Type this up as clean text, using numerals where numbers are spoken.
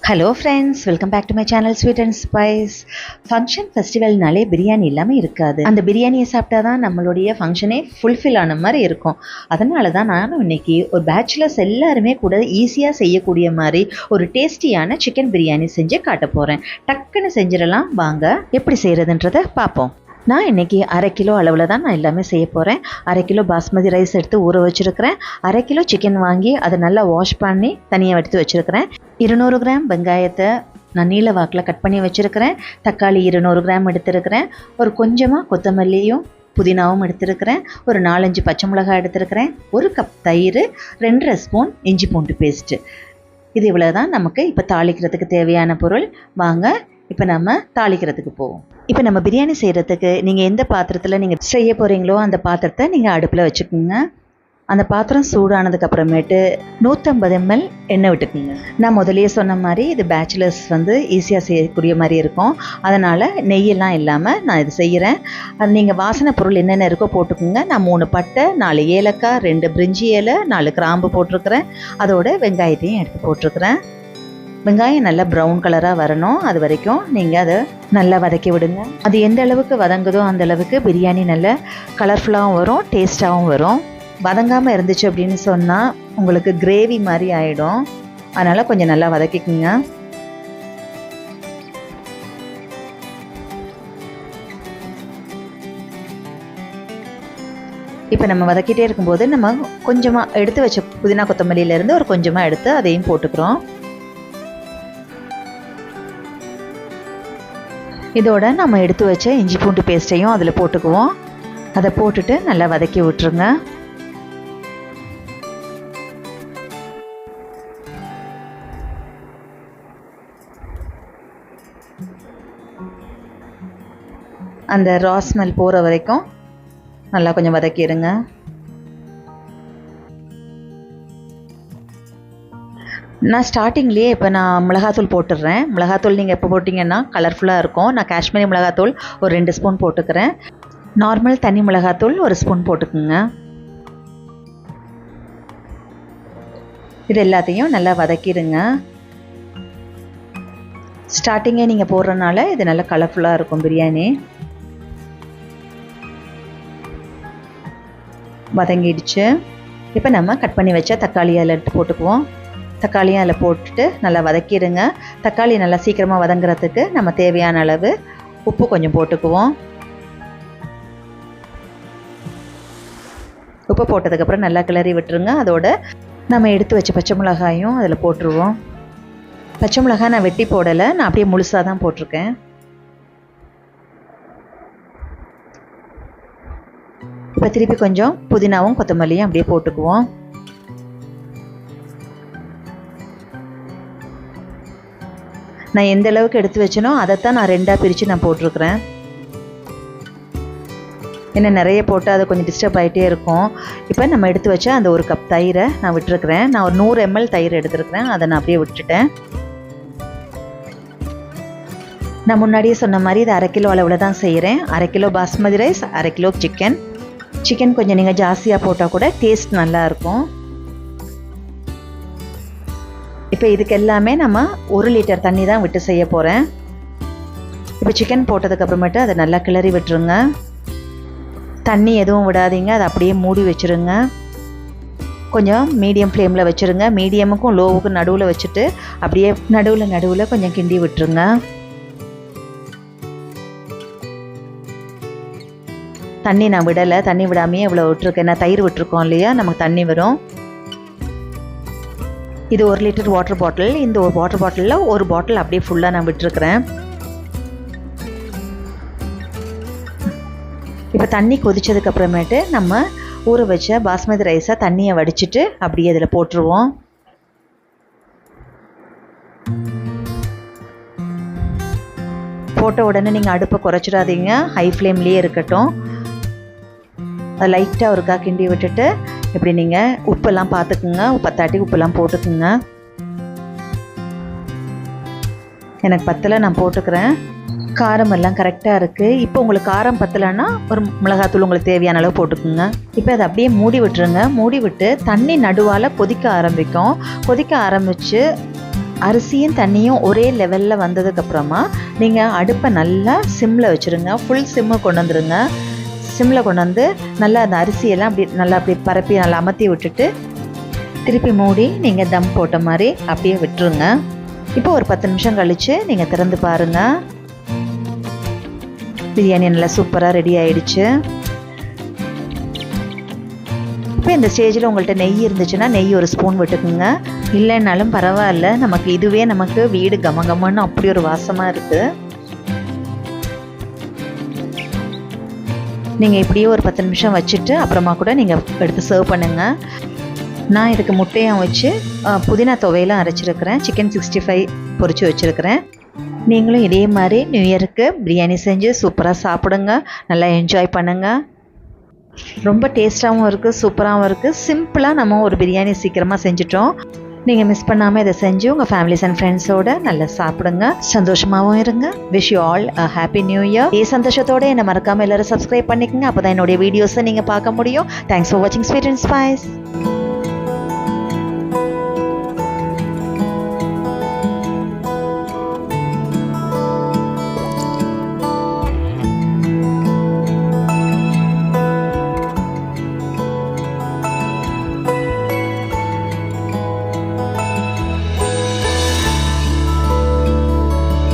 Hello friends, welcome back to my channel sweet and spice. Function ஃபெஸ்டிவல்னாலே பிரியாணி இல்லாமல் இருக்காது. அந்த பிரியாணியை சாப்பிட்டா தான் நம்மளுடைய ஃபங்க்ஷனே ஃபுல்ஃபில் ஆன மாதிரி இருக்கும். அதனால தான் நானும் இன்னைக்கு ஒரு பேச்சுலர்ஸ் எல்லாருமே கூட ஈஸியாக செய்யக்கூடிய மாதிரி ஒரு டேஸ்டியான சிக்கன் பிரியாணி செஞ்சு காட்ட போகிறேன். டக்குன்னு செஞ்சிடலாம் வாங்க. எப்படி செய்கிறதுன்றதை பார்ப்போம். நான் இன்றைக்கி 1/2 கிலோ அளவில் தான் நான் எல்லாமே செய்ய போகிறேன். 1/2 கிலோ பாஸ்மதி ரைஸ் எடுத்து ஊற வச்சுருக்கிறேன். 1/2 கிலோ சிக்கன் வாங்கி அதை நல்லா வாஷ் பண்ணி தனியாக எடுத்து வச்சுருக்கிறேன். 200 கிராம் வெங்காயத்தை நான் நீல வாக்கில் கட் பண்ணி வச்சுருக்கிறேன். தக்காளி 200 கிராம் எடுத்துருக்கிறேன். ஒரு கொஞ்சமாக கொத்தமல்லியும் புதினாவும் எடுத்துருக்கிறேன். ஒரு 4-5 பச்சை மிளகாய் எடுத்துருக்கிறேன். 1 கப் தயிர், 2 ஸ்பூன் இஞ்சி பூண்டு பேஸ்ட்டு. இது இவ்வளோ தான் நமக்கு இப்போ தாளிக்கிறதுக்கு தேவையான பொருள். வாங்க இப்போ நம்ம தாளிக்கிறதுக்கு போவோம். இப்போ நம்ம பிரியாணி செய்கிறதுக்கு நீங்கள் எந்த பாத்திரத்தில் நீங்கள் செய்ய போகிறீங்களோ அந்த பாத்திரத்தை நீங்கள் அடுப்பில் வச்சுக்கோங்க. அந்த பாத்திரம் சூடானதுக்கப்புறமேட்டு 150 ml எண்ணெய் விட்டுக்குங்க. நான் முதலையே சொன்ன மாதிரி இது பேச்சுலர்ஸ் ஈஸியாக செய்யக்கூடிய மாதிரி இருக்கும். அதனால் நெய்யெல்லாம் இல்லாமல் நான் இது செய்கிறேன். அது நீங்கள் வாசனை பொருள் என்னென்ன இருக்கோ போட்டுக்குங்க. நான் 3 பட்டை, 4 ஏலக்காய், 2 பிரிஞ்சி இலை, 4 கிராம்பு போட்டிருக்கிறேன். அதோட வெங்காயத்தையும் எடுத்து போட்டிருக்கிறேன். வெங்காயம் நல்லா ப்ரௌன் கலராக வரணும். அது வரைக்கும் நீங்கள் அதை நல்லா வதக்கி விடுங்க. அது எந்த அளவுக்கு வதங்குதோ அந்த அளவுக்கு பிரியாணி நல்லா கலர்ஃபுல்லாகவும் வரும், டேஸ்ட்டாகவும் வரும். வதங்காமல் இருந்துச்சு அப்படின்னு சொன்னால் உங்களுக்கு கிரேவி மாதிரி ஆகிடும். அதனால் கொஞ்சம் நல்லா வதக்கிக்குங்க. இப்போ நம்ம வதக்கிட்டே இருக்கும்போது நம்ம கொஞ்சமாக எடுத்து வச்ச புதினா கொத்தமல்லியிலேருந்து ஒரு கொஞ்சமாக எடுத்து அதையும் போட்டுக்கிறோம். இதோட நம்ம எடுத்து வச்ச இஞ்சி பூண்டு பேஸ்ட்டையும் அதில் போட்டுக்குவோம். அதை போட்டுட்டு நல்லா வதக்கி விட்டுருங்க. அந்த ரா ஸ்மெல் போகிற வரைக்கும் நல்லா கொஞ்சம் வதக்கிடுங்க. நான் ஸ்டார்டிங்லேயே இப்போ நான் மிளகாத்தூள் போட்டுடுறேன். மிளகாத்தூள் நீங்கள் எப்போ போட்டிங்கன்னா கலர்ஃபுல்லாக இருக்கும். நான் காஷ்மீரி மிளகாத்தூள் ஒரு 2 ஸ்பூன் போட்டுக்கிறேன். நார்மல் தனி மிளகாத்தூள் 1 ஸ்பூன் போட்டுக்குங்க. இது எல்லாத்தையும் நல்லா வதக்கிடுங்க. ஸ்டார்டிங்கே நீங்கள் போடுறதுனால இது நல்லா கலர்ஃபுல்லாக இருக்கும் பிரியாணி. வதங்கிடுச்சு. இப்போ நம்ம கட் பண்ணி வச்ச தக்காளியை அதில் எடுத்து போட்டுக்குவோம். தக்காளியும் அதில் போட்டுட்டு நல்லா வதக்கிடுங்க. தக்காளி நல்லா சீக்கிரமாக வதங்குறதுக்கு நம்ம தேவையான அளவு உப்பு கொஞ்சம் போட்டுக்குவோம். உப்பு போட்டதுக்கப்புறம் நல்லா கிளறி விட்டுருங்க. அதோட நம்ம எடுத்து வச்ச பச்சை மிளகாயும் அதில் போட்டுருவோம். பச்சை மிளகாய் நான் வெட்டி போடலை, நான் அப்படியே முழுசாக தான் போட்டிருக்கேன். இப்போ திருப்பி கொஞ்சம் புதினாவும் கொத்தமல்லியும் அப்படியே போட்டுக்குவோம். நான் எந்த அளவுக்கு எடுத்து வச்சனோ அதைத்தான் நான் 2ஆக பிரித்து நான் போட்டிருக்கிறேன். ஏன்னா நிறைய போட்டு அதை கொஞ்சம் டிஸ்டர்ப் ஆகிட்டே இருக்கும். இப்போ நம்ம எடுத்து வச்ச அந்த 1 கப் தயிரை நான் விட்டுருக்கிறேன். நான் ஒரு 100 ml தயிர் எடுத்துருக்கிறேன். அதை நான் அப்படியே விட்டுட்டேன். நான் முன்னாடியே சொன்ன மாதிரி இது 1/2 கிலோ அளவில் தான் செய்கிறேன். 1/2 kilo basmati rice, 1/2 kilo chicken கொஞ்சம் நீங்கள் ஜாஸ்தியாக போட்டால் கூட டேஸ்ட் நல்லாயிருக்கும். இப்போ இதுக்கு எல்லாமே நம்ம 1 லிட்டர் தண்ணி தான் விட்டு செய்ய போகிறேன். இப்போ சிக்கன் போட்டதுக்கப்புறமேட்டு அதை நல்லா கிளறி விட்டுருங்க. தண்ணி எதுவும் விடாதீங்க, அதை அப்படியே மூடி வச்சுருங்க. கொஞ்சம் மீடியம் ஃப்ளேமில் வச்சுருங்க. மீடியமுக்கும் லோவுக்கும் நடுவில் வச்சுட்டு அப்படியே நடுவில் கொஞ்சம் கிண்டி விட்டுருங்க. தண்ணி நான் விடலை, தண்ணி விடாமையே இவ்வளோ விட்டுருக்கேன். நான் தயிர் விட்டுருக்கோம் இல்லையா, நமக்கு தண்ணி வரும். இது 1 லிட்டர் வாட்டர் பாட்டில். இந்த வாட்டர் பாட்டிலில் 1 பாட்டில் அப்படியே ஃபுல்லாக நான் விட்டுருக்கிறேன். இப்போ தண்ணி கொதிச்சதுக்கப்புறமேட்டு நம்ம ஊற வச்ச பாஸ்மதி ரைஸை தண்ணியை வடிச்சிட்டு அப்படியே இதில் போட்டுருவோம். போட்ட உடனே நீங்கள் அடுப்பை குறைச்சிடாதீங்க, ஹை ஃப்ளேம்லேயே இருக்கட்டும். அதை லைட்டாக ஒருக்கா கிண்டி விட்டுட்டு இப்படி நீங்கள் உப்பெல்லாம் பார்த்துக்குங்க. பத்தாட்டி உப்பெல்லாம் போட்டுக்குங்க. எனக்கு பத்தலை, நான் போட்டுக்கிறேன். காரம் எல்லாம் கரெக்டாக இருக்குது. இப்போ உங்களுக்கு காரம் பத்தலைன்னா ஒரு மிளகாத்தூள் உங்களுக்கு தேவையான அளவு போட்டுக்குங்க. இப்போ அதை அப்படியே மூடி விட்டுருங்க. மூடி விட்டு தண்ணி நடுவால் கொதிக்க ஆரம்பிக்கும். கொதிக்க ஆரம்பித்து அரிசியும் தண்ணியும் ஒரே லெவலில் வந்ததுக்கப்புறமா நீங்கள் அடுப்பை நல்லா சிம்மில் வச்சுருங்க. ஃபுல் சிம்மு கொண்டு வந்துடுங்க. சிம்மில் கொண்டு வந்து நல்லா அந்த அரிசியெல்லாம் அப்படி பரப்பி நல்லா அமர்த்தி விட்டுட்டு திருப்பி மூடி நீங்கள் தம் போட்ட மாதிரி அப்படியே விட்டுருங்க. இப்போ ஒரு 10 நிமிஷம் கழித்து நீங்கள் திறந்து பாருங்கள். பிரியாணி நல்லா சூப்பராக ரெடி ஆகிடுச்சு. இப்போ இந்த ஸ்டேஜில் உங்கள்கிட்ட நெய் இருந்துச்சுன்னா நெய் ஒரு ஸ்பூன் விட்டுக்குங்க. இல்லைன்னாலும் பரவாயில்ல, நமக்கு வீடு கமகமன்னு அப்படி ஒரு வாசமாக இருக்குது. நீங்கள் இப்படியே ஒரு 10 நிமிஷம் வச்சுட்டு அப்புறமா கூட நீங்கள் எடுத்து சர்வ் பண்ணுங்கள். நான் இதுக்கு முட்டையும் வச்சு புதினா துவையெல்லாம் அரைச்சிருக்கிறேன். சிக்கன் 65 பொரிச்சு வச்சுருக்கிறேன். நீங்களும் இதே மாதிரி நியூ இயருக்கு பிரியாணி செஞ்சு சூப்பராக சாப்பிடுங்க. நல்லா என்ஜாய் பண்ணுங்கள். ரொம்ப டேஸ்ட்டாகவும் இருக்குது, சூப்பராகவும் இருக்குது. சிம்பிளாக நம்ம ஒரு பிரியாணி சீக்கிரமாக செஞ்சுட்டோம். நீங்கள் மிஸ் பண்ணாமல் இதை செஞ்சு உங்கள் ஃபேமிலிஸ் அண்ட் ஃப்ரெண்ட்ஸோடு நல்லா சாப்பிடுங்க. சந்தோஷமாகவும் இருங்க. Wish you all a happy new year. சந்தோஷத்தோடு என்னை மறக்காமல் எல்லோரும் சப்ஸ்கிரைப் பண்ணிக்கோங்க. அப்போ தான் என்னுடைய வீடியோஸை நீங்கள் பார்க்க முடியும். தேங்க்ஸ் ஃபார் வாட்சிங் ஸ்வீட் அண்ட் ஸ்பைஸ்.